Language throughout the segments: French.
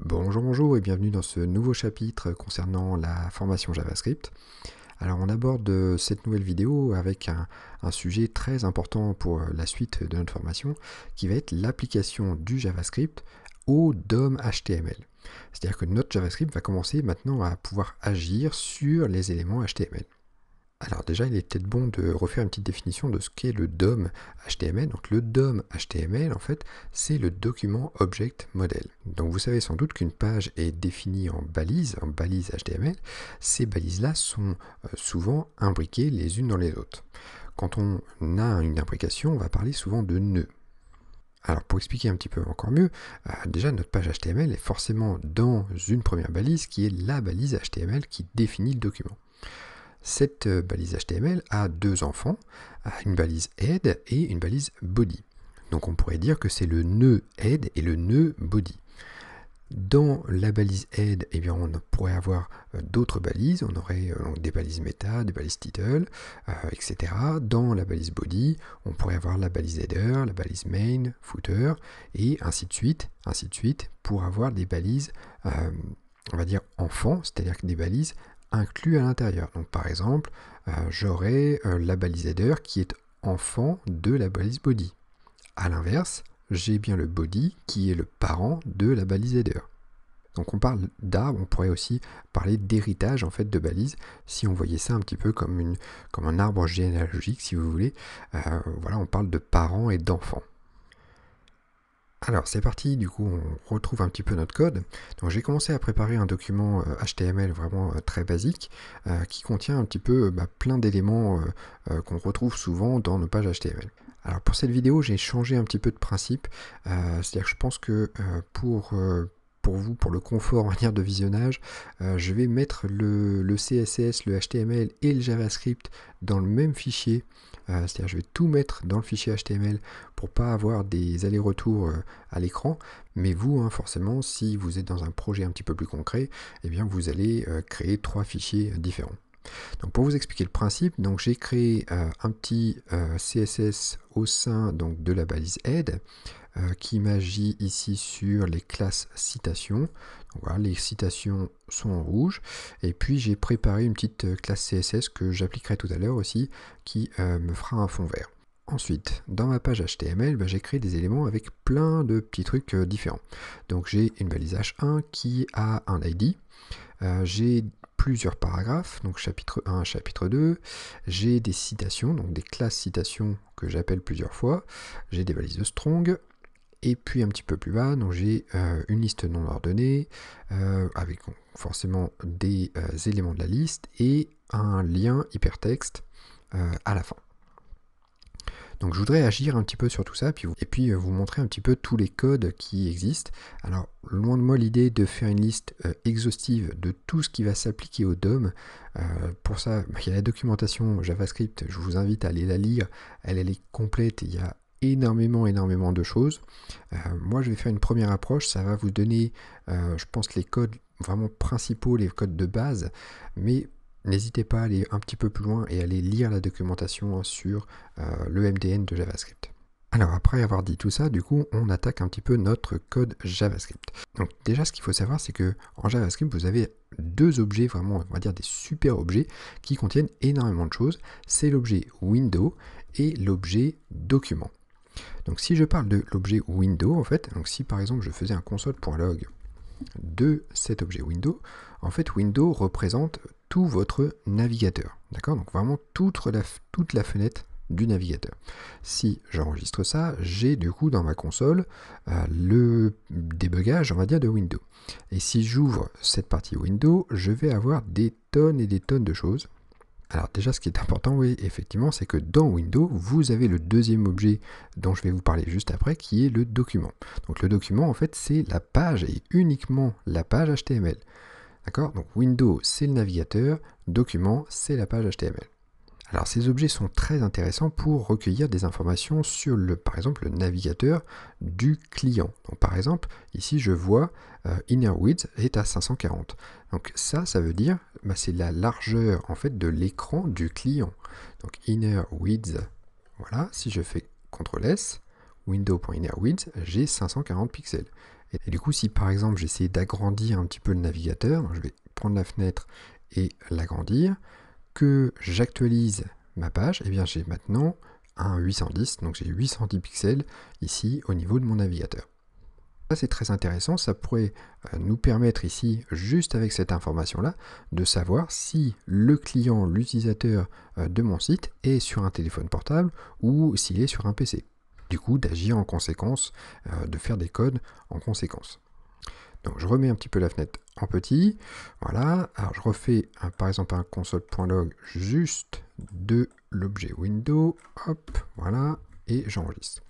Bonjour, bonjour et bienvenue dans ce nouveau chapitre concernant la formation JavaScript. Alors on aborde cette nouvelle vidéo avec un sujet très important pour la suite de notre formation qui va être l'application du JavaScript au DOM HTML. C'est-à-dire que notre JavaScript va commencer maintenant à pouvoir agir sur les éléments HTML. Alors déjà, il est peut-être bon de refaire une petite définition de ce qu'est le DOM HTML. Donc le DOM HTML, en fait, c'est le document Object Model. Donc vous savez sans doute qu'une page est définie en balises HTML. Ces balises-là sont souvent imbriquées les unes dans les autres. Quand on a une imbrication, on va parler souvent de nœuds. Alors pour expliquer un petit peu encore mieux, déjà notre page HTML est forcément dans une première balise qui est la balise HTML qui définit le document. Cette balise HTML a deux enfants, une balise head et une balise body. Donc on pourrait dire que c'est le nœud head et le nœud body. Dans la balise head, eh bien, on pourrait avoir d'autres balises, on aurait des balises meta, des balises title, etc. Dans la balise body, on pourrait avoir la balise header, la balise main, footer, et ainsi de suite, pour avoir des balises, on va dire enfants, c'est-à-dire que des balises inclus à l'intérieur. Donc par exemple, j'aurai la balise header qui est enfant de la balise body. A l'inverse, j'ai bien le body qui est le parent de la balise header. Donc on parle d'arbre, on pourrait aussi parler d'héritage en fait de balises, si on voyait ça un petit peu comme un arbre généalogique si vous voulez. Voilà, on parle de parents et d'enfants. Alors c'est parti, du coup on retrouve un petit peu notre code. Donc j'ai commencé à préparer un document HTML vraiment très basique qui contient un petit peu plein d'éléments qu'on retrouve souvent dans nos pages HTML. Alors pour cette vidéo j'ai changé un petit peu de principe, c'est-à-dire que je pense que pour vous, pour le confort on va dire, de visionnage, je vais mettre le CSS, le HTML et le JavaScript dans le même fichier. C'est-à-dire je vais tout mettre dans le fichier HTML pour pas avoir des allers-retours à l'écran, mais vous, forcément, si vous êtes dans un projet un petit peu plus concret, eh bien vous allez créer trois fichiers différents. Donc pour vous expliquer le principe, donc j'ai créé un petit CSS au sein donc, de la balise head qui m'agit ici sur les classes citations. Donc voilà, les citations sont en rouge. Et puis j'ai préparé une petite classe CSS que j'appliquerai tout à l'heure aussi, qui me fera un fond vert. Ensuite, dans ma page HTML, j'ai créé des éléments avec plein de petits trucs différents. Donc j'ai une balise H1 qui a un ID. J'ai plusieurs paragraphes, donc chapitre 1, chapitre 2, j'ai des citations, donc des classes citations que j'appelle plusieurs fois, j'ai des balises de strong, et puis un petit peu plus bas, donc j'ai une liste non ordonnée, avec forcément des éléments de la liste, et un lien hypertexte à la fin. Donc je voudrais agir un petit peu sur tout ça, et puis vous montrer un petit peu tous les codes qui existent. Alors loin de moi l'idée de faire une liste exhaustive de tout ce qui va s'appliquer au DOM. Pour ça, il y a la documentation JavaScript, je vous invite à aller la lire, elle est complète, il y a énormément de choses. Moi je vais faire une première approche, ça va vous donner, je pense, les codes vraiment principaux, les codes de base, mais n'hésitez pas à aller un petit peu plus loin et à aller lire la documentation sur le MDN de JavaScript. Alors après avoir dit tout ça, du coup, on attaque un petit peu notre code JavaScript. Donc déjà, ce qu'il faut savoir, c'est que en JavaScript, vous avez deux objets, vraiment, on va dire des super objets, qui contiennent énormément de choses. C'est l'objet window et l'objet document. Donc si je parle de l'objet window, en fait, donc si par exemple je faisais un console.log de cet objet window, en fait window représente tout votre navigateur, d'accord? Donc vraiment toute la fenêtre du navigateur. Si j'enregistre ça, j'ai du coup dans ma console le débugage, on va dire, de window. Et si j'ouvre cette partie window, je vais avoir des tonnes et des tonnes de choses. Alors déjà, ce qui est important, oui, effectivement, c'est que dans Windows, vous avez le deuxième objet dont je vais vous parler juste après, qui est le document. Donc le document, en fait, c'est la page et uniquement la page HTML. D'accord? Donc Windows, c'est le navigateur, document, c'est la page HTML. Alors ces objets sont très intéressants pour recueillir des informations sur par exemple le navigateur du client. Donc par exemple, ici je vois inner width est à 540. Donc ça veut dire c'est la largeur en fait de l'écran du client. Donc inner width, voilà, si je fais CTRL S, window.innerWidth, j'ai 540 pixels. Et du coup, si par exemple j'essaie d'agrandir un petit peu le navigateur, je vais prendre la fenêtre et l'agrandir, que j'actualise ma page, et bien j'ai maintenant un 810, donc j'ai 810 pixels ici au niveau de mon navigateur. Ça c'est très intéressant, ça pourrait nous permettre ici, juste avec cette information-là, de savoir si le client, l'utilisateur de mon site est sur un téléphone portable ou s'il est sur un PC. Du coup, d'agir en conséquence, de faire des codes en conséquence. Donc je remets un petit peu la fenêtre en petit, voilà, alors je refais par exemple un console.log juste de l'objet window, hop, voilà, et j'enregistre.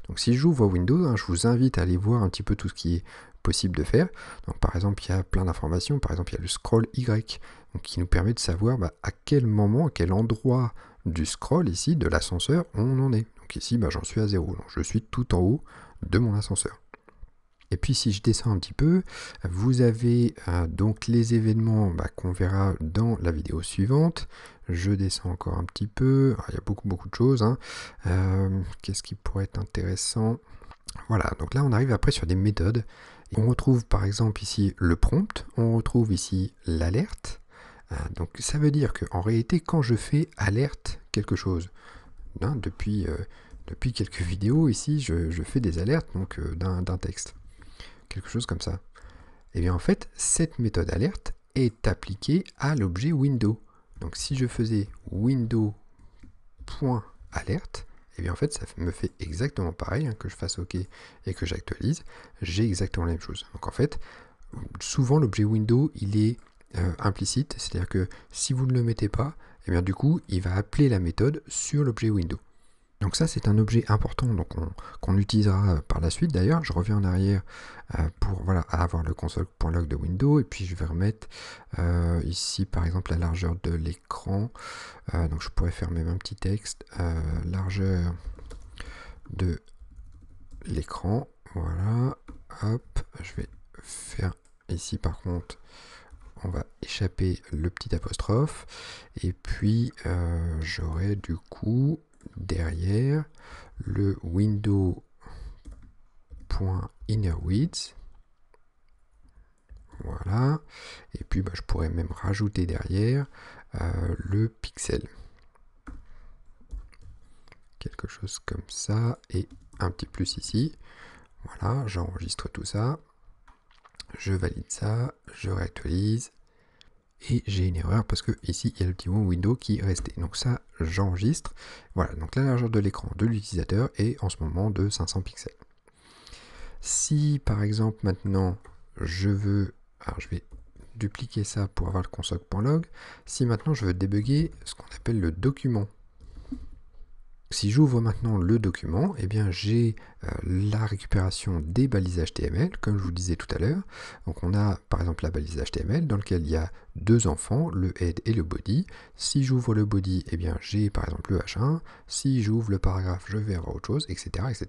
Donc si j'ouvre Windows, je vous invite à aller voir un petit peu tout ce qui est possible de faire. Donc par exemple, il y a plein d'informations, par exemple il y a le scroll Y, donc, qui nous permet de savoir à quel moment, à quel endroit du scroll ici, de l'ascenseur, on en est. Donc ici, j'en suis à 0, donc je suis tout en haut de mon ascenseur. Et puis si je descends un petit peu, vous avez donc les événements qu'on verra dans la vidéo suivante. Je descends encore un petit peu. Alors, il y a beaucoup de choses. Qu'est-ce qui pourrait être intéressant? Voilà, donc là on arrive après sur des méthodes. On retrouve par exemple ici le prompt, on retrouve ici l'alerte. Donc ça veut dire qu'en réalité quand je fais alerte quelque chose, depuis quelques vidéos ici je fais des alertes d'un texte. Quelque chose comme ça. Et bien en fait, cette méthode alerte est appliquée à l'objet window. Donc si je faisais window.alerte, et bien en fait ça me fait exactement pareil, que je fasse OK et que j'actualise, j'ai exactement la même chose. Donc en fait, souvent l'objet window il est implicite, c'est-à-dire que si vous ne le mettez pas, et bien du coup il va appeler la méthode sur l'objet window. Donc ça c'est un objet important qu'on utilisera par la suite. D'ailleurs, je reviens en arrière pour avoir le console.log de Windows et puis je vais remettre ici par exemple la largeur de l'écran. Donc je pourrais faire même un petit texte, largeur de l'écran. Voilà, hop, je vais faire ici par contre. On va échapper le petit apostrophe et puis j'aurai du coup derrière le window.innerWidth, voilà, et puis je pourrais même rajouter derrière le pixel, quelque chose comme ça, et un petit plus ici. Voilà, j'enregistre tout ça, je valide ça, je réactualise. Et j'ai une erreur parce que ici il y a le petit mot window qui est resté. Donc ça, j'enregistre. Voilà, donc la largeur de l'écran de l'utilisateur est en ce moment de 500 pixels. Si par exemple maintenant je veux, alors je vais dupliquer ça pour avoir le console.log. Si maintenant je veux débugger ce qu'on appelle le document. Si j'ouvre maintenant le document, eh bien j'ai la récupération des balises HTML, comme je vous disais tout à l'heure. Donc on a par exemple la balise HTML dans laquelle il y a deux enfants, le head et le body. Si j'ouvre le body, eh bien j'ai par exemple le H1. Si j'ouvre le paragraphe, je vais avoir autre chose, etc., etc.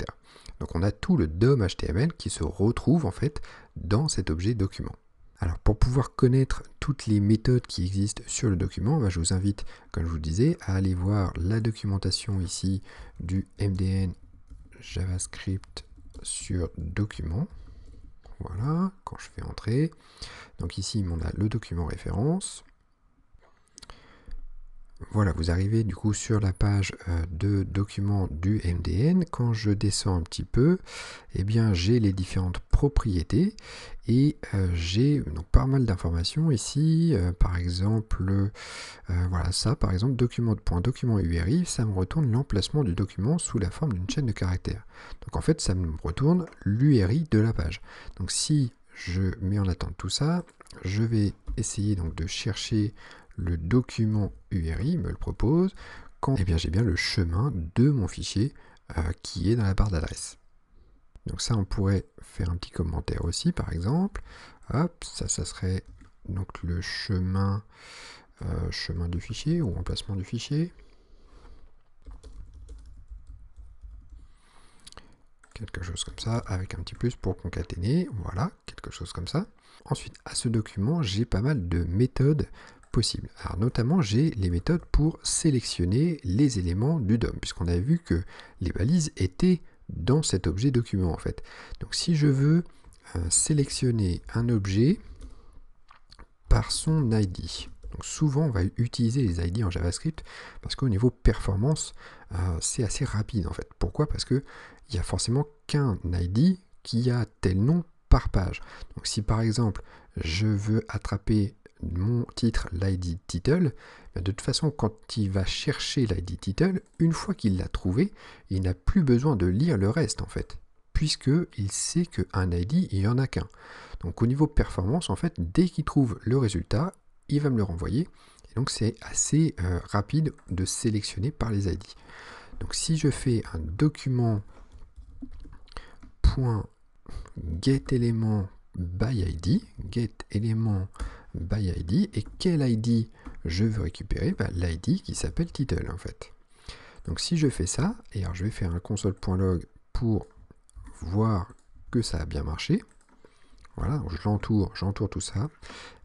Donc on a tout le DOM HTML qui se retrouve en fait dans cet objet document. Alors pour pouvoir connaître toutes les méthodes qui existent sur le document, je vous invite, comme je vous le disais, à aller voir la documentation ici du MDN JavaScript sur document. Voilà, quand je fais entrer. Donc ici, on a le document référence. Voilà, vous arrivez du coup sur la page de document du MDN. Quand je descends un petit peu, eh bien j'ai les différentes propriétés et j'ai donc pas mal d'informations ici. Par exemple, voilà ça, par exemple, document URI, ça me retourne l'emplacement du document sous la forme d'une chaîne de caractères. Donc en fait, ça me retourne l'URI de la page. Donc si je mets en attente tout ça, je vais essayer donc de chercher le document URI, me le propose, quand j'ai bien le chemin de mon fichier qui est dans la barre d'adresse. Donc ça, on pourrait faire un petit commentaire aussi, par exemple. Hop, ça serait donc le chemin, chemin du fichier ou emplacement du fichier. Quelque chose comme ça, avec un petit plus pour concaténer. Voilà, quelque chose comme ça. Ensuite, à ce document, j'ai pas mal de méthodes possible. Alors notamment, j'ai les méthodes pour sélectionner les éléments du DOM, puisqu'on avait vu que les balises étaient dans cet objet document en fait. Donc si je veux sélectionner un objet par son ID. Donc souvent, on va utiliser les ID en JavaScript parce qu'au niveau performance, c'est assez rapide en fait. Pourquoi? Parce qu'il n'y a forcément qu'un ID qui a tel nom par page. Donc si par exemple, je veux attraper mon titre, l'ID title, de toute façon, quand il va chercher l'ID title, une fois qu'il l'a trouvé, il n'a plus besoin de lire le reste en fait, puisqu'il sait qu'un ID, il n'y en a qu'un. Donc au niveau performance, en fait, dès qu'il trouve le résultat, il va me le renvoyer. Et donc c'est assez rapide de sélectionner par les ID. Donc si je fais un document .getElément by ID, getElément by ID, et quel ID je veux récupérer? L'ID qui s'appelle title en fait. Donc si je fais ça, et alors je vais faire un console.log pour voir que ça a bien marché. Voilà, donc j'entoure tout ça,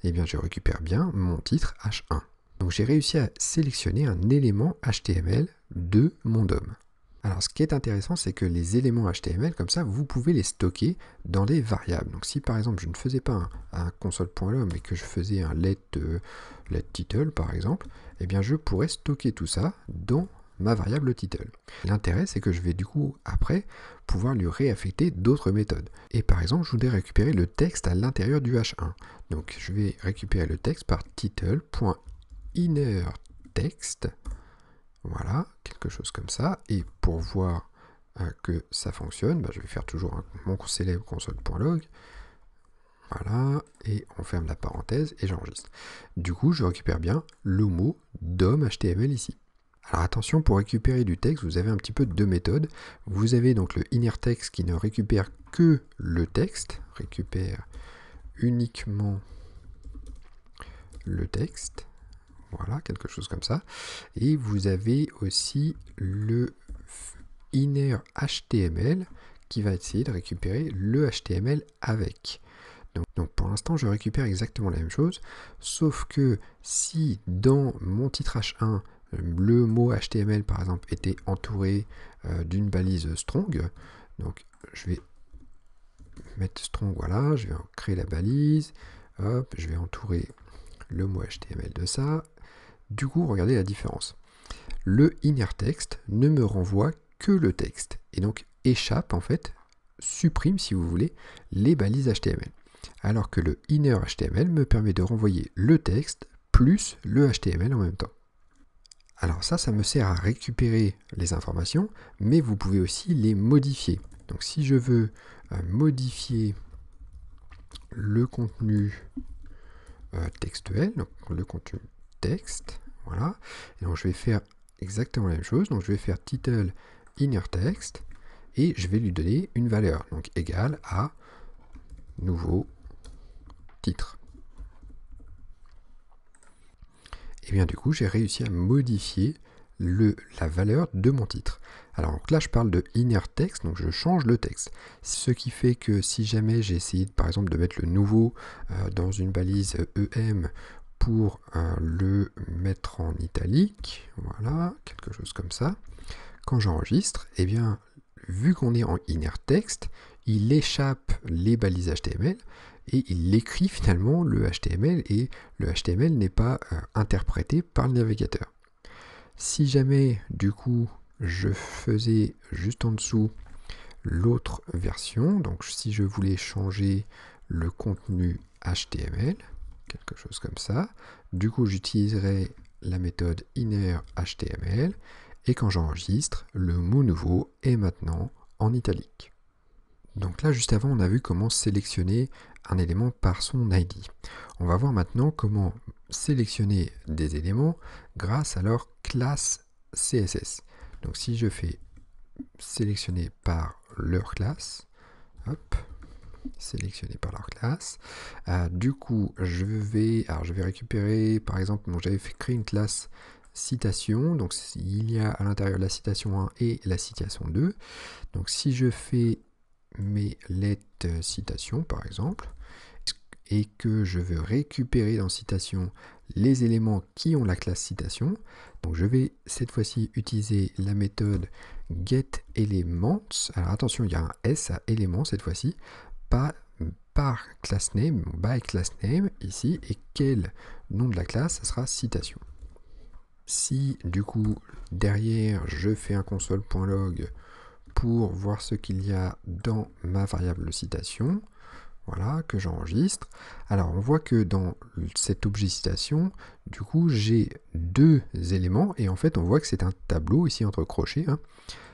et bien je récupère bien mon titre H1. Donc j'ai réussi à sélectionner un élément HTML de mon DOM. Alors ce qui est intéressant, c'est que les éléments HTML, comme ça, vous pouvez les stocker dans des variables. Donc si par exemple je ne faisais pas un console.log, mais que je faisais un let title par exemple, eh bien je pourrais stocker tout ça dans ma variable title. L'intérêt, c'est que je vais du coup, après, pouvoir lui réaffecter d'autres méthodes. Et par exemple, je voudrais récupérer le texte à l'intérieur du H1. Donc je vais récupérer le texte par title.innerText. Voilà, quelque chose comme ça. Et pour voir que ça fonctionne, je vais faire toujours mon célèbre console.log. Voilà, et on ferme la parenthèse et j'enregistre. Du coup, je récupère bien le mot DOM HTML ici. Alors attention, pour récupérer du texte, vous avez un petit peu deux méthodes. Vous avez donc le innerText qui ne récupère que le texte, récupère uniquement le texte. Voilà, quelque chose comme ça. Et vous avez aussi le innerHTML qui va essayer de récupérer le HTML avec. Donc pour l'instant, je récupère exactement la même chose, sauf que si dans mon titre H1, le mot HTML par exemple était entouré d'une balise strong, donc je vais mettre strong, voilà, je vais créer la balise, hop, je vais entourer le mot HTML de ça. Du coup, regardez la différence. Le innerText ne me renvoie que le texte, et donc échappe en fait, supprime si vous voulez, les balises HTML. Alors que le innerHTML me permet de renvoyer le texte plus le HTML en même temps. Alors ça me sert à récupérer les informations, mais vous pouvez aussi les modifier. Donc si je veux modifier le contenu textuel, donc le contenu texte, voilà, et donc je vais faire exactement la même chose. Donc je vais faire title innerText et je vais lui donner une valeur, donc égale à nouveau titre. Et bien du coup, j'ai réussi à modifier la valeur de mon titre. Alors donc là, je parle de innerText, donc je change le texte. Ce qui fait que si jamais j'ai essayé, par exemple, de mettre le nouveau dans une balise EM pour le mettre en italique, voilà, quelque chose comme ça, quand j'enregistre, eh bien, vu qu'on est en innerText, il échappe les balises HTML et il écrit finalement le HTML et le HTML n'est pas interprété par le navigateur. Si jamais du coup je faisais juste en dessous l'autre version, donc si je voulais changer le contenu HTML, quelque chose comme ça, du coup j'utiliserai la méthode innerHTML et quand j'enregistre, le mot nouveau est maintenant en italique. Donc là, juste avant, on a vu comment sélectionner un élément par son ID. On va voir maintenant comment sélectionner des éléments grâce à leur classe CSS. Donc si je fais sélectionner par leur classe, hop, sélectionner par leur classe, du coup, je vais récupérer, par exemple, j'avais créé une classe citation, donc il y a à l'intérieur la citation 1 et la citation 2. Donc si je fais mes lettres citations par exemple, et que je veux récupérer dans citation les éléments qui ont la classe citation, donc je vais cette fois-ci utiliser la méthode getElements. Alors attention, il y a un S à éléments cette fois-ci, pas par class name, by class name ici, et quel nom de la classe, ça sera citation. Si du coup derrière je fais un console.log pour voir ce qu'il y a dans ma variable citation, voilà, que j'enregistre. Alors on voit que dans cet objet citation, du coup j'ai deux éléments et en fait on voit que c'est un tableau ici entre crochets. Hein.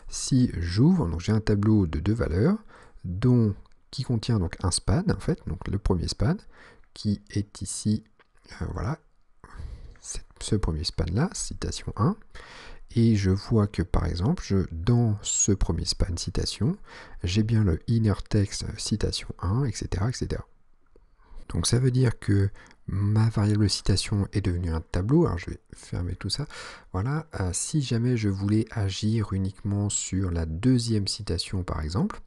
Si j'ouvre, donc j'ai un tableau de deux valeurs qui contient donc un span en fait, donc le premier span qui est ici, voilà, ce premier span là, citation 1. Et je vois que par exemple, dans ce premier span citation, j'ai bien le inner text citation 1, etc., etc. Donc ça veut dire que ma variable citation est devenue un tableau. Alors je vais fermer tout ça. Voilà. Si jamais je voulais agir uniquement sur la deuxième citation par exemple,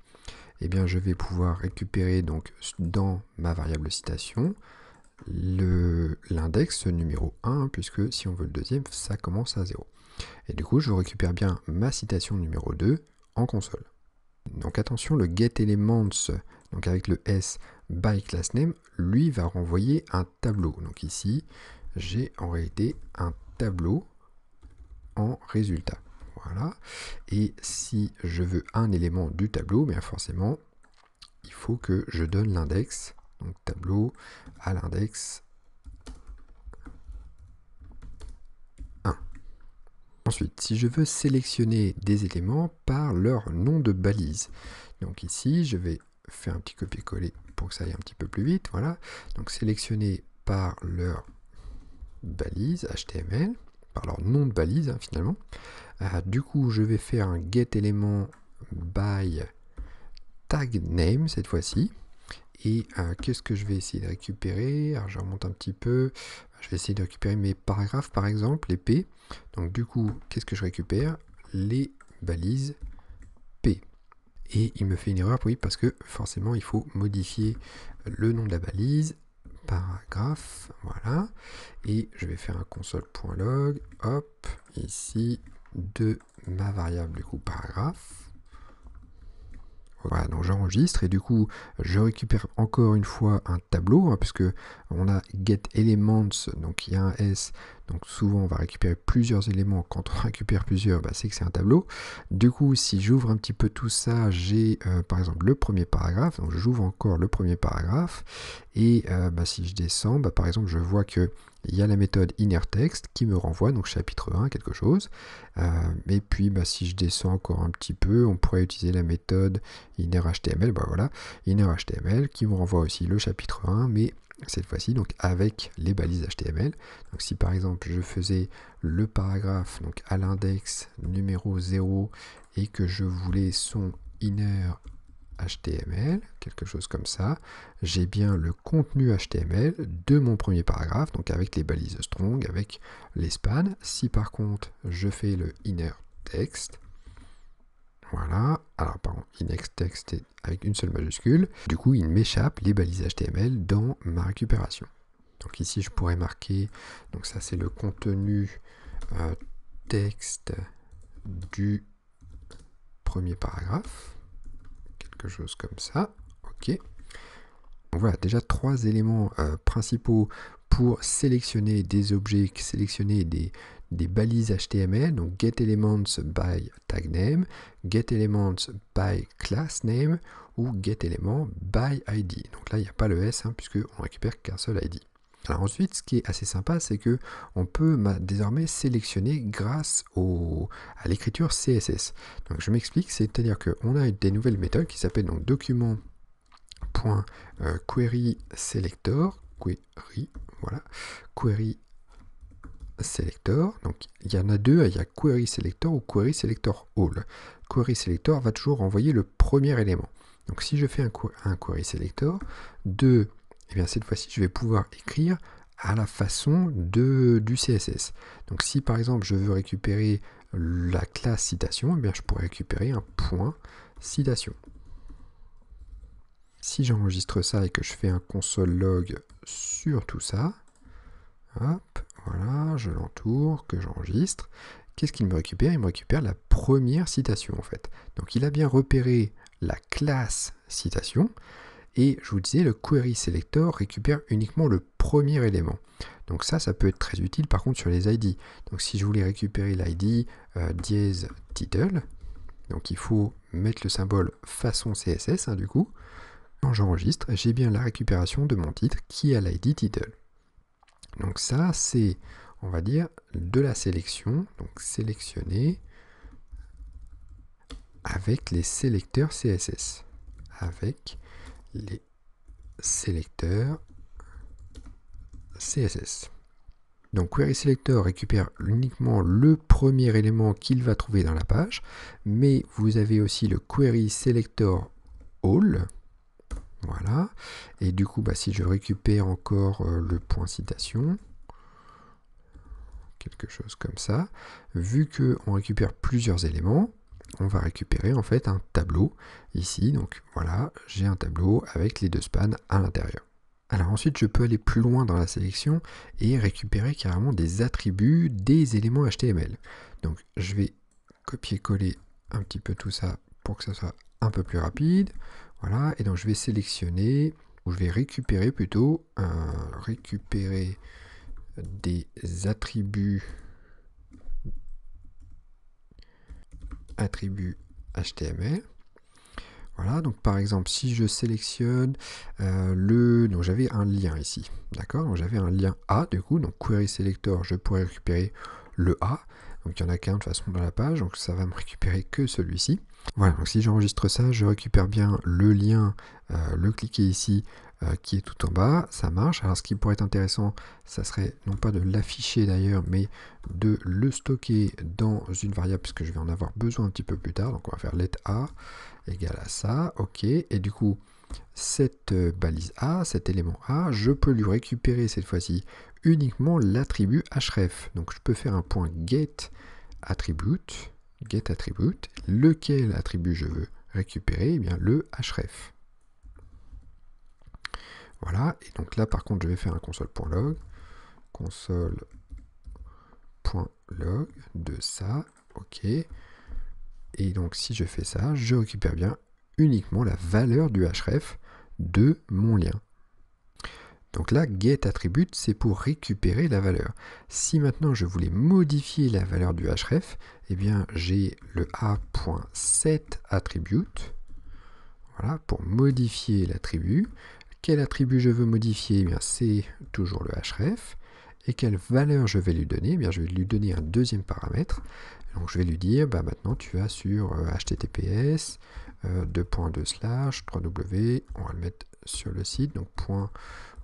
eh bien je vais pouvoir récupérer donc dans ma variable citation l'index numéro 1, puisque si on veut le deuxième, ça commence à 0. Et du coup, je récupère bien ma citation numéro 2 en console. Donc attention, le getElements, donc avec le S by class name, lui va renvoyer un tableau. Donc ici, j'ai en réalité un tableau en résultat. Voilà. Et si je veux un élément du tableau, bien forcément, il faut que je donne l'index. Donc tableau à l'index 1. Ensuite, si je veux sélectionner des éléments par leur nom de balise, donc ici, je vais faire un petit copier-coller pour que ça aille un petit peu plus vite. Voilà. Donc sélectionner par leur balise HTML, par leur nom de balise hein, finalement. Du coup, je vais faire un getElement by tag name cette fois-ci. Et qu'est-ce que je vais essayer de récupérer? Alors je remonte un petit peu. Je vais essayer de récupérer mes paragraphes par exemple, les P. Donc du coup, qu'est-ce que je récupère? Les balises P. Et il me fait une erreur, oui, parce que forcément il faut modifier le nom de la balise, paragraphe, voilà. Et je vais faire un console.log, hop, ici, de ma variable du coup paragraphe. Voilà, donc j'enregistre et du coup je récupère encore une fois un tableau, hein, puisque on a getElements, donc il y a un S, donc souvent on va récupérer plusieurs éléments. Quand on récupère plusieurs, bah, c'est que c'est un tableau. Du coup, si j'ouvre un petit peu tout ça, j'ai par exemple le premier paragraphe, donc j'ouvre encore le premier paragraphe, et si je descends, par exemple je vois que il y a la méthode innerText qui me renvoie, donc chapitre 1, quelque chose. Et puis, si je descends encore un petit peu, on pourrait utiliser la méthode innerHTML, voilà, innerHTML qui me renvoie aussi le chapitre 1, mais cette fois-ci, donc avec les balises HTML. Donc si par exemple, je faisais le paragraphe donc à l'index numéro 0 et que je voulais son inner HTML, quelque chose comme ça, j'ai bien le contenu HTML de mon premier paragraphe, donc avec les balises strong, avec les spans. Si par contre je fais le inner text, voilà, alors pardon, inner text est avec une seule majuscule, du coup il m'échappe les balises HTML dans ma récupération. Donc ici je pourrais marquer, donc ça c'est le contenu texte du premier paragraphe, quelque chose comme ça, ok. Donc voilà, déjà trois éléments principaux pour sélectionner des objets, sélectionner des balises HTML, donc getElements by tag name, getElements by class name ou getElement by ID. Donc là, il n'y a pas le S, hein, puisqu'on récupère qu'un seul ID. Alors ensuite, ce qui est assez sympa, c'est que on peut désormais sélectionner grâce à l'écriture CSS. Donc je m'explique, c'est-à-dire qu'on a des nouvelles méthodes qui s'appellent donc document.query selector, query selector. Donc il y en a deux, il y a query selector ou query selector all. Query selector va toujours renvoyer le premier élément. Donc si je fais un query selector, et bien cette fois-ci, je vais pouvoir écrire à la façon du CSS. Donc si par exemple je veux récupérer la classe citation, eh bien je pourrais récupérer un point citation. Si j'enregistre ça et que je fais un console log sur tout ça, hop, voilà, je l'entoure, que j'enregistre, qu'est-ce qu'il me récupère? Il me récupère la première citation en fait. Donc il a bien repéré la classe citation, Et je vous disais, le query selector récupère uniquement le premier élément. Donc ça peut être très utile par contre sur les ID. Donc si je voulais récupérer l'ID dièse title, donc il faut mettre le symbole façon CSS du coup. Quand j'enregistre, j'ai bien la récupération de mon titre qui a l'ID title. Donc ça c'est, on va dire, de la sélection, donc sélectionner avec les sélecteurs CSS. Avec les sélecteurs CSS. Donc Query Selector récupère uniquement le premier élément qu'il va trouver dans la page, mais vous avez aussi le Query Selector All. Voilà. Et du coup, si je récupère encore le point citation, quelque chose comme ça, vu qu'on récupère plusieurs éléments, on va récupérer en fait un tableau ici. Donc voilà, j'ai un tableau avec les deux spans à l'intérieur. Alors ensuite, je peux aller plus loin dans la sélection et récupérer carrément des attributs des éléments HTML. Donc je vais copier-coller un petit peu tout ça pour que ça soit un peu plus rapide. Voilà, et donc je vais sélectionner, ou je vais récupérer plutôt, récupérer des attributs HTML. Voilà, donc par exemple, si je sélectionne donc j'avais un lien ici, d'accord? Donc j'avais un lien A, du coup, donc Query Selector, je pourrais récupérer le A. Donc il n'y en a qu'un de toute façon dans la page, donc ça va me récupérer que celui-ci. Voilà, donc si j'enregistre ça, je récupère bien le lien, le cliquer ici, qui est tout en bas, ça marche. Alors ce qui pourrait être intéressant, ça serait non pas de l'afficher d'ailleurs, mais de le stocker dans une variable, puisque je vais en avoir besoin un petit peu plus tard. Donc on va faire let A égale à ça, ok, et du coup, cette balise A, cet élément A, je peux lui récupérer cette fois-ci uniquement l'attribut href. Donc je peux faire un point get attribute, lequel attribut je veux récupérer, eh bien le href. Voilà, et donc là par contre je vais faire un console.log, console.log de ça, ok. Et donc si je fais ça, je récupère bien uniquement la valeur du href de mon lien. Donc là, getAttribute, c'est pour récupérer la valeur. Si maintenant je voulais modifier la valeur du href, eh bien j'ai le a.setAttribute, voilà, pour modifier l'attribut. Quel attribut je veux modifier? Eh bien c'est toujours le href. Et quelle valeur je vais lui donner? Eh bien je vais lui donner un deuxième paramètre. Donc je vais lui dire, maintenant tu vas sur https, 2.2/3w, on va le mettre sur le site, donc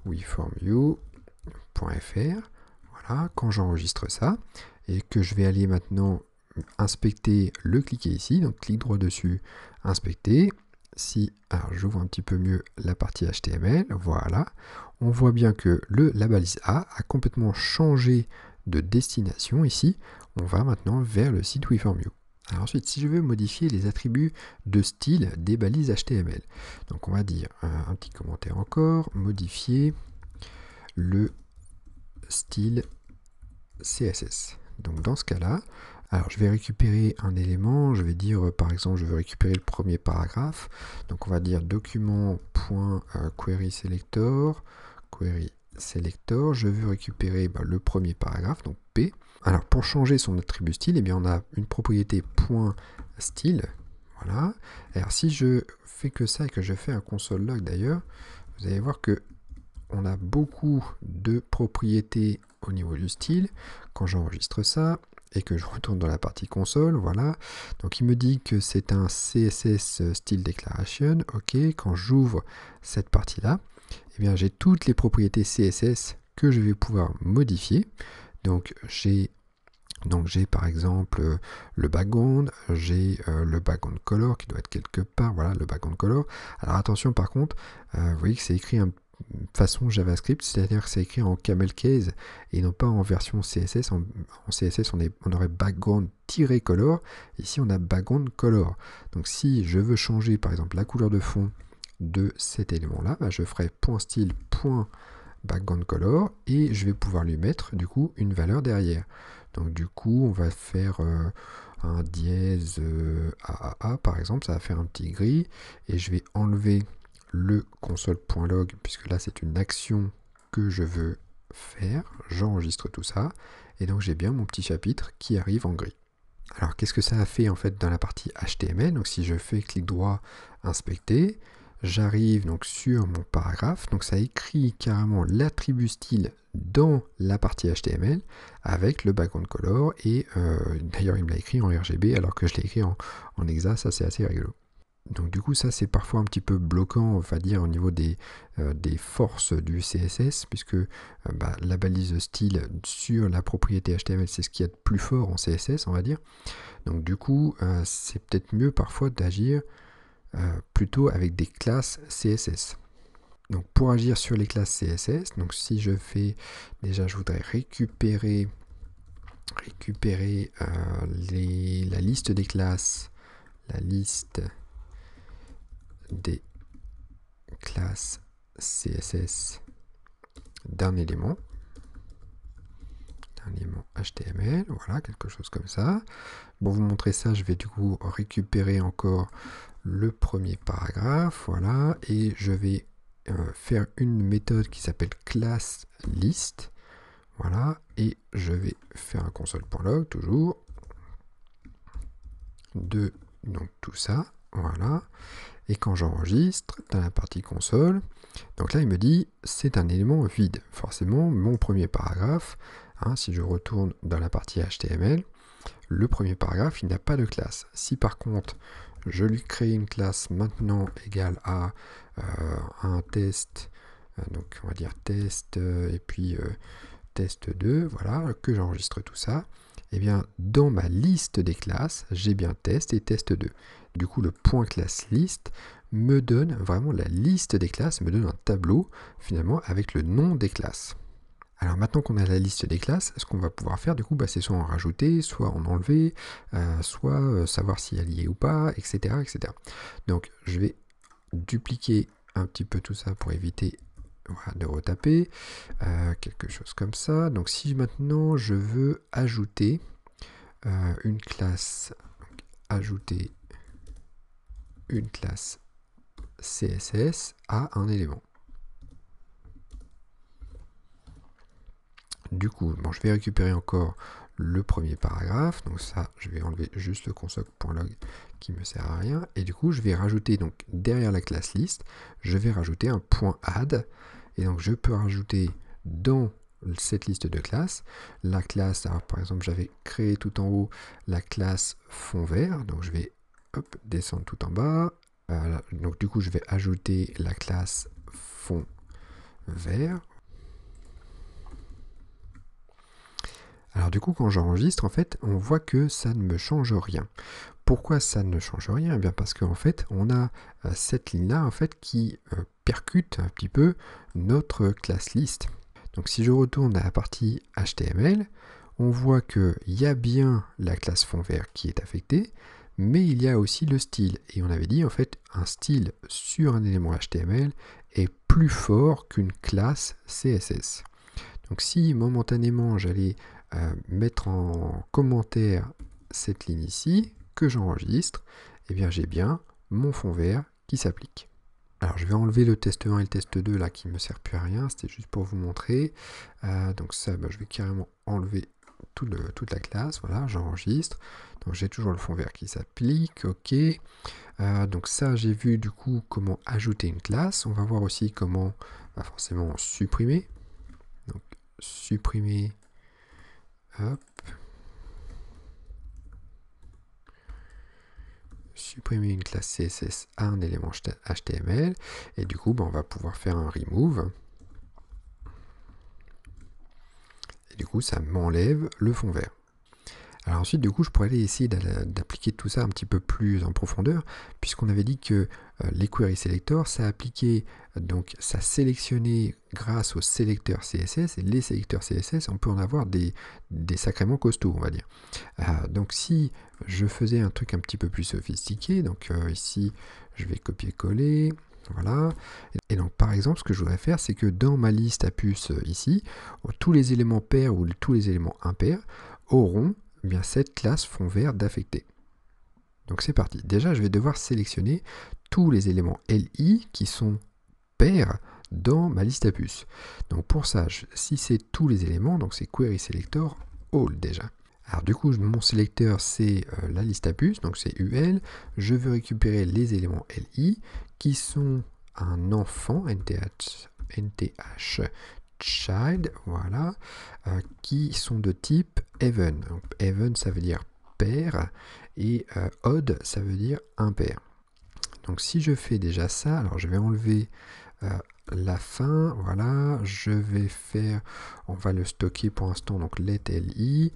.weformyou.fr. Voilà, quand j'enregistre ça, et que je vais aller maintenant inspecter, le cliquer ici, donc clic droit dessus, inspecter. Alors j'ouvre un petit peu mieux la partie HTML, voilà, on voit bien que la balise A a complètement changé de destination ici. On va maintenant vers le site WeFormYou. Alors ensuite, si je veux modifier les attributs de style des balises HTML, donc on va dire un petit commentaire encore, modifier le style CSS. Donc dans ce cas-là, alors je vais récupérer un élément, je vais dire par exemple je veux récupérer le premier paragraphe, donc on va dire document.querySelector, je veux récupérer le premier paragraphe, donc P. Alors pour changer son attribut style, eh bien on a une propriété .style, voilà. Alors si je fais que ça et que je fais un console log d'ailleurs, vous allez voir que on a beaucoup de propriétés au niveau du style. Quand j'enregistre ça et que je retourne dans la partie console, voilà, donc il me dit que c'est un CSS Style Declaration, ok. Quand j'ouvre cette partie-là, eh bien j'ai toutes les propriétés CSS que je vais pouvoir modifier. Donc j'ai par exemple le background, j'ai le background color qui doit être quelque part, voilà le background color. Alors attention par contre, vous voyez que c'est écrit façon JavaScript, c'est-à-dire que c'est écrit en camel case et non pas en version CSS. En CSS, on aurait background-color. Ici, on a background color. Donc, si je veux changer, par exemple, la couleur de fond de cet élément-là, je ferai .style, .background color et je vais pouvoir lui mettre, du coup, une valeur derrière. Donc, du coup, on va faire un dièse AAA, par exemple. Ça va faire un petit gris et je vais enlever le console.log, puisque là c'est une action que je veux faire. J'enregistre tout ça, et donc j'ai bien mon petit chapitre qui arrive en gris. Alors qu'est-ce que ça a fait en fait dans la partie HTML? Donc si je fais clic droit, inspecter, j'arrive donc sur mon paragraphe, donc ça écrit carrément l'attribut style dans la partie HTML avec le background color, et d'ailleurs il me l'a écrit en RGB alors que je l'ai écrit en hexa, ça c'est assez rigolo. Donc du coup ça c'est parfois un petit peu bloquant, on va dire, au niveau des forces du CSS, puisque la balise style sur la propriété HTML c'est ce qu'il y a de plus fort en CSS, on va dire. Donc du coup c'est peut-être mieux parfois d'agir plutôt avec des classes CSS. Donc pour agir sur les classes CSS, donc si je fais, déjà je voudrais récupérer la liste des classes, la liste des classes CSS d'un élément HTML, voilà, quelque chose comme ça. Pour vous montrer ça, je vais du coup récupérer encore le premier paragraphe, voilà, et je vais faire une méthode qui s'appelle class list, voilà, et je vais faire un console.log toujours de donc tout ça, voilà, et quand j'enregistre dans la partie console, donc là il me dit c'est un élément vide, forcément mon premier paragraphe, hein, si je retourne dans la partie HTML, le premier paragraphe il n'a pas de classe. Si par contre je lui crée une classe maintenant égale à un test, donc on va dire test et puis test 2, voilà, que j'enregistre tout ça, et bien dans ma liste des classes, j'ai bien test et test 2. Du coup le point classe list me donne vraiment la liste des classes, me donne un tableau finalement avec le nom des classes. Alors maintenant qu'on a la liste des classes, ce qu'on va pouvoir faire du coup, c'est soit en rajouter, soit en enlever, soit savoir si elle y est ou pas, etc., etc. Donc je vais dupliquer un petit peu tout ça pour éviter, voilà, de retaper, quelque chose comme ça. Donc si maintenant je veux ajouter une classe, ajouter une classe CSS à un élément. Du coup, je vais récupérer encore le premier paragraphe, donc ça, je vais enlever juste le console.log qui me sert à rien, et du coup, je vais rajouter, donc derrière la classe list, je vais rajouter un point add, et donc je peux rajouter dans cette liste de classes la classe, alors par exemple, j'avais créé tout en haut la classe fond vert, donc je vais descendre tout en bas, donc du coup, je vais ajouter la classe fond vert. Alors du coup, quand j'enregistre, en fait, on voit que ça ne me change rien. Pourquoi ça ne change rien? Eh bien parce qu'en fait, on a cette ligne-là en fait, qui percute un petit peu notre classe list. Donc si je retourne à la partie HTML, on voit qu'il y a bien la classe fond vert qui est affectée, mais il y a aussi le style. Et on avait dit, en fait, un style sur un élément HTML est plus fort qu'une classe CSS. Donc si momentanément j'allais mettre en commentaire cette ligne ici, que j'enregistre, et bien j'ai bien mon fond vert qui s'applique. Alors je vais enlever le test 1 et le test 2 là qui ne me servent plus à rien, c'était juste pour vous montrer. Donc ça, je vais carrément enlever toute la classe, voilà, j'enregistre. Donc j'ai toujours le fond vert qui s'applique, ok. Donc ça, j'ai vu du coup comment ajouter une classe. On va voir aussi comment forcément supprimer. Donc supprimer, hop, supprimer une classe CSS à un élément HTML, et du coup on va pouvoir faire un remove, et du coup ça m'enlève le fond vert. Alors ensuite, du coup, je pourrais aller essayer d'appliquer tout ça un petit peu plus en profondeur, puisqu'on avait dit que les query selector, ça appliquait, donc ça sélectionnait grâce au sélecteur CSS, et les sélecteurs CSS, on peut en avoir des sacrément costauds, on va dire. Donc si je faisais un truc un petit peu plus sophistiqué, donc ici, je vais copier-coller, voilà. Et donc par exemple, ce que je voudrais faire, c'est que dans ma liste à puces ici, tous les éléments pairs ou tous les éléments impairs auront cette classe fond vert d'affecté. Donc c'est parti. Déjà, je vais devoir sélectionner tous les éléments LI qui sont pairs dans ma liste à puces. Donc pour ça, si c'est tous les éléments, donc c'est query selector all déjà. Alors du coup, mon sélecteur c'est la liste à puces, donc c'est UL. Je veux récupérer les éléments LI qui sont un enfant, NTH child, voilà, qui sont de type even. Donc, even ça veut dire pair et odd ça veut dire impair. Donc si je fais déjà ça, alors je vais enlever la fin, voilà, je vais faire, on va le stocker pour l'instant, donc let li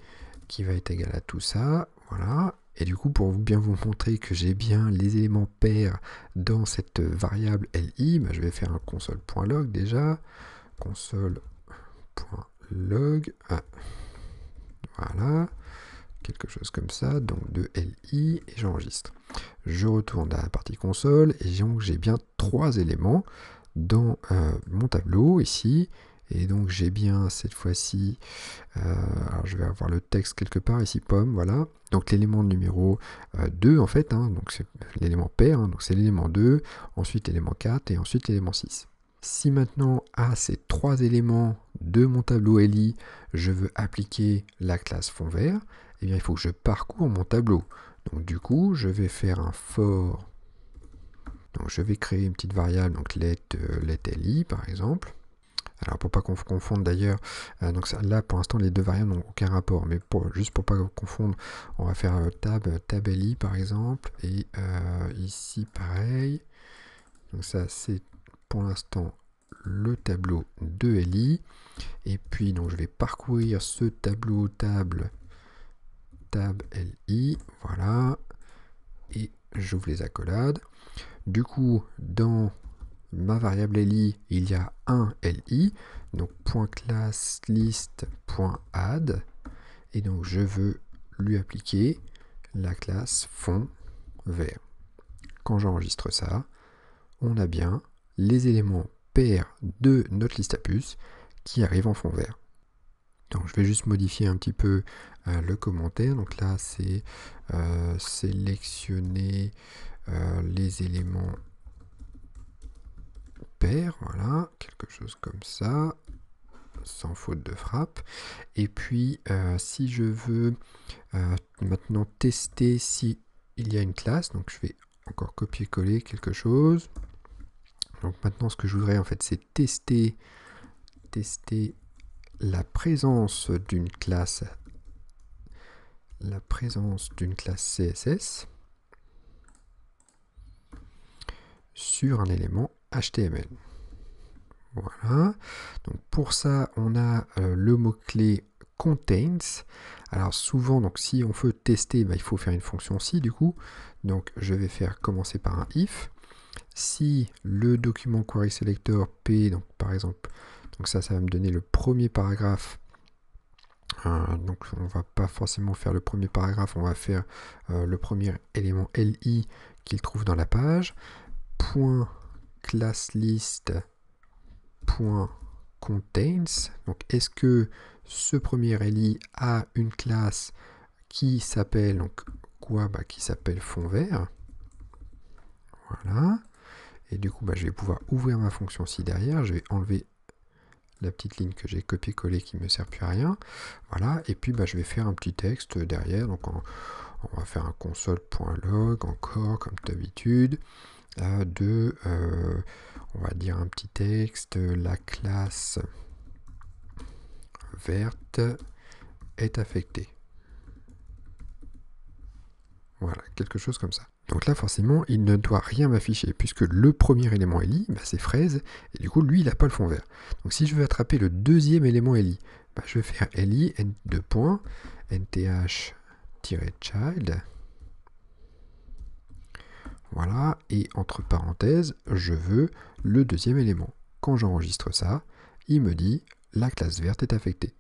qui va être égal à tout ça, voilà, et du coup pour bien vous montrer que j'ai bien les éléments pairs dans cette variable li, bah, je vais faire un console.log déjà, console.log, voilà, quelque chose comme ça, donc de li, et j'enregistre. Je retourne à la partie console, et donc j'ai bien 3 éléments dans mon tableau ici, et donc j'ai bien cette fois-ci, alors je vais avoir le texte quelque part ici, pomme, voilà, donc l'élément numéro 2 en fait, hein, donc c'est l'élément pair, hein, donc c'est l'élément 2, ensuite l'élément 4 et ensuite l'élément 6. Si maintenant à ces 3 éléments de mon tableau LI, je veux appliquer la classe fond vert, eh bien il faut que je parcours mon tableau. Donc du coup, je vais faire un for. Donc je vais créer une petite variable, donc let li par exemple. Alors pour pas qu'on confonde d'ailleurs, donc là pour l'instant les deux variables n'ont aucun rapport, mais juste pour pas confondre, on va faire tab li par exemple, et ici pareil. Donc ça c'est pour l'instant le tableau de li, et puis donc je vais parcourir ce tableau tab li, voilà, et j'ouvre les accolades. Du coup, dans ma variable li, il y a un li, donc .classList.add, et donc je veux lui appliquer la classe fond vert. Quand j'enregistre ça, on a bien les éléments pairs de notre liste à puces qui arrivent en fond vert. Donc je vais juste modifier un petit peu le commentaire. Donc là c'est sélectionner les éléments pairs, voilà, quelque chose comme ça, sans faute de frappe. Et puis si je veux maintenant tester si il y a une classe, donc je vais encore copier-coller quelque chose. Donc maintenant ce que je voudrais en fait c'est tester la présence d'une classe CSS sur un élément HTML. Voilà. Donc pour ça, on a le mot-clé contains. Alors souvent, donc si on veut tester, bah, il faut faire une fonction si du coup. Donc je vais faire commencer par un if. Si le document query selector p, donc par exemple, donc ça va me donner le premier paragraphe. Donc on va pas forcément faire le premier paragraphe, on va faire le premier élément li qu'il trouve dans la page. .ClassList.contains. Donc est-ce que ce premier li a une classe qui s'appelle donc quoi, qui s'appelle fond vert. Voilà. Et du coup je vais pouvoir ouvrir ma fonction si derrière, je vais enlever la petite ligne que j'ai copié-collé qui ne me sert plus à rien. Voilà, et puis je vais faire un petit texte derrière. Donc on va faire un console.log encore comme d'habitude. On va dire un petit texte, la classe verte est affectée. Voilà, quelque chose comme ça. Donc là, forcément, il ne doit rien m'afficher, puisque le premier élément li, c'est fraise, et du coup, lui, il n'a pas le fond vert. Donc si je veux attraper le deuxième élément li, je vais faire li, nth-child, voilà, et entre parenthèses, je veux le deuxième élément. Quand j'enregistre ça, il me dit la classe verte est affectée.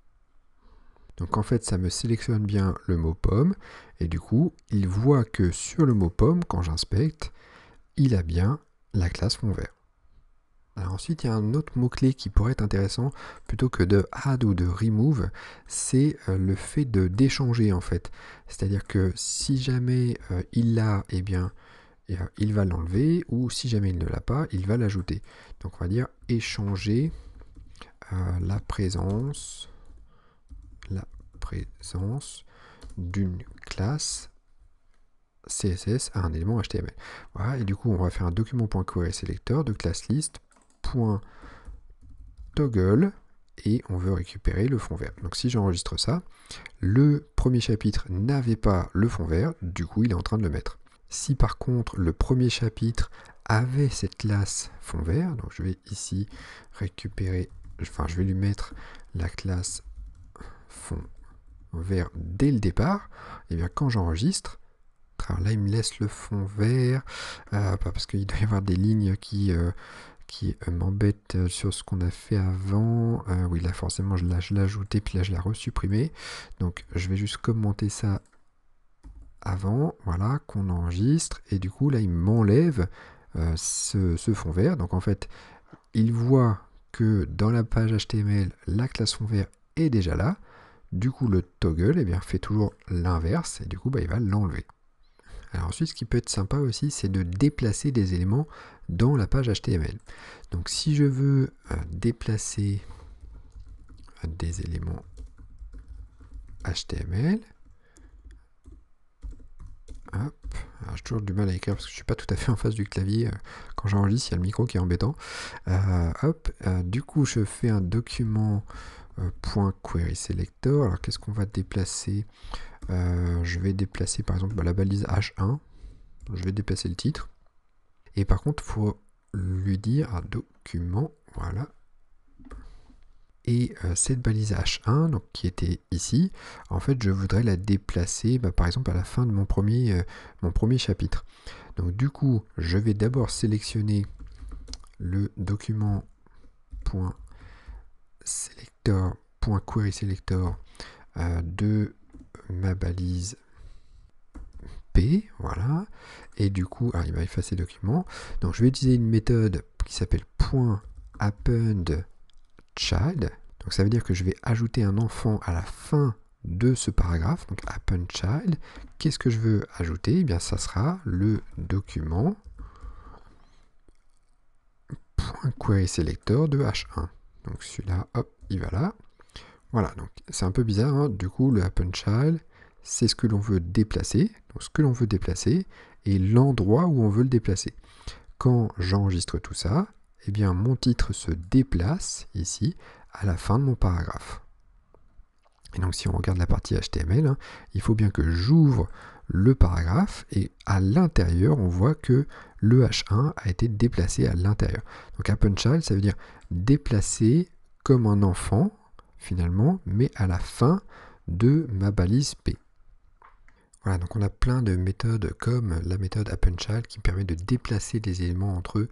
Donc en fait, ça me sélectionne bien le mot pomme, et du coup, il voit que sur le mot pomme, quand j'inspecte, il a bien la classe fond vert. Alors ensuite, il y a un autre mot-clé qui pourrait être intéressant, plutôt que de add ou de remove, c'est le fait d'échanger en fait. C'est-à-dire que si jamais il l'a, eh bien, et, il va l'enlever, ou si jamais il ne l'a pas, il va l'ajouter. Donc on va dire échanger la présence d'une classe CSS à un élément HTML. Voilà, et du coup on va faire un document.querySelector de classe list.toggle et on veut récupérer le fond vert. Donc si j'enregistre ça, le premier chapitre n'avait pas le fond vert, du coup il est en train de le mettre. Si par contre le premier chapitre avait cette classe fond vert, donc je vais ici récupérer, enfin je vais lui mettre la classe fond vert dès le départ, et bien quand j'enregistre, alors là il me laisse le fond vert, parce qu'il doit y avoir des lignes qui m'embêtent sur ce qu'on a fait avant. Oui, là forcément je l'ai ajouté, puis là je l'ai resupprimé. Donc je vais juste commenter ça avant, voilà, qu'on enregistre, et du coup là il m'enlève ce fond vert. Donc en fait, il voit que dans la page HTML, la classe fond vert est déjà là. Du coup, le toggle fait toujours l'inverse, et du coup, il va l'enlever. Alors ensuite, ce qui peut être sympa aussi, c'est de déplacer des éléments dans la page HTML. Donc si je veux déplacer des éléments HTML, hop, j'ai toujours du mal à écrire parce que je ne suis pas tout à fait en face du clavier. Quand j'enregistre, il y a le micro qui est embêtant. Du coup, je fais un document .querySelector. Alors qu'est-ce qu'on va déplacer? Je vais déplacer par exemple la balise H1. Je vais déplacer le titre. Et par contre, il faut lui dire un document, voilà. Et cette balise H1, donc, qui était ici, en fait, je voudrais la déplacer, par exemple, à la fin de mon premier chapitre. Donc, du coup, je vais d'abord sélectionner le document .querySelector de ma balise P, voilà, et du coup, il va effacer le document. Donc je vais utiliser une méthode qui s'appelle .appendChild. Donc ça veut dire que je vais ajouter un enfant à la fin de ce paragraphe, donc appendChild. Qu'est-ce que je veux ajouter? Eh bien, ça sera le document .querySelector de H1. Donc celui-là, hop, il va là. Voilà, donc c'est un peu bizarre, hein. Du coup, le appendChild, c'est ce que l'on veut déplacer, donc ce que l'on veut déplacer, et l'endroit où on veut le déplacer. Quand j'enregistre tout ça, eh bien mon titre se déplace ici à la fin de mon paragraphe. Et donc si on regarde la partie HTML, il faut bien que j'ouvre le paragraphe et à l'intérieur, on voit que le H1 a été déplacé à l'intérieur. Donc appendChild, ça veut dire déplacer comme un enfant, finalement, mais à la fin de ma balise P. Voilà, donc on a plein de méthodes comme la méthode appendChild qui permet de déplacer des éléments entre eux,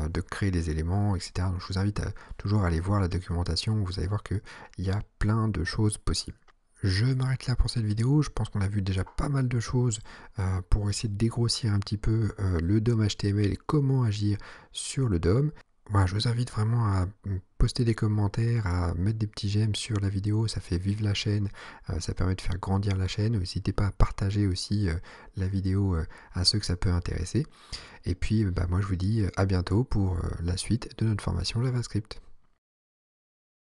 de créer des éléments, etc. Donc je vous invite à toujours aller voir la documentation, vous allez voir qu'il y a plein de choses possibles. Je m'arrête là pour cette vidéo, je pense qu'on a vu déjà pas mal de choses pour essayer de dégrossir un petit peu le DOM HTML et comment agir sur le DOM. Voilà, je vous invite vraiment à poster des commentaires, à mettre des petits j'aime sur la vidéo, ça fait vivre la chaîne, ça permet de faire grandir la chaîne. N'hésitez pas à partager aussi la vidéo à ceux que ça peut intéresser. Et puis moi je vous dis à bientôt pour la suite de notre formation JavaScript.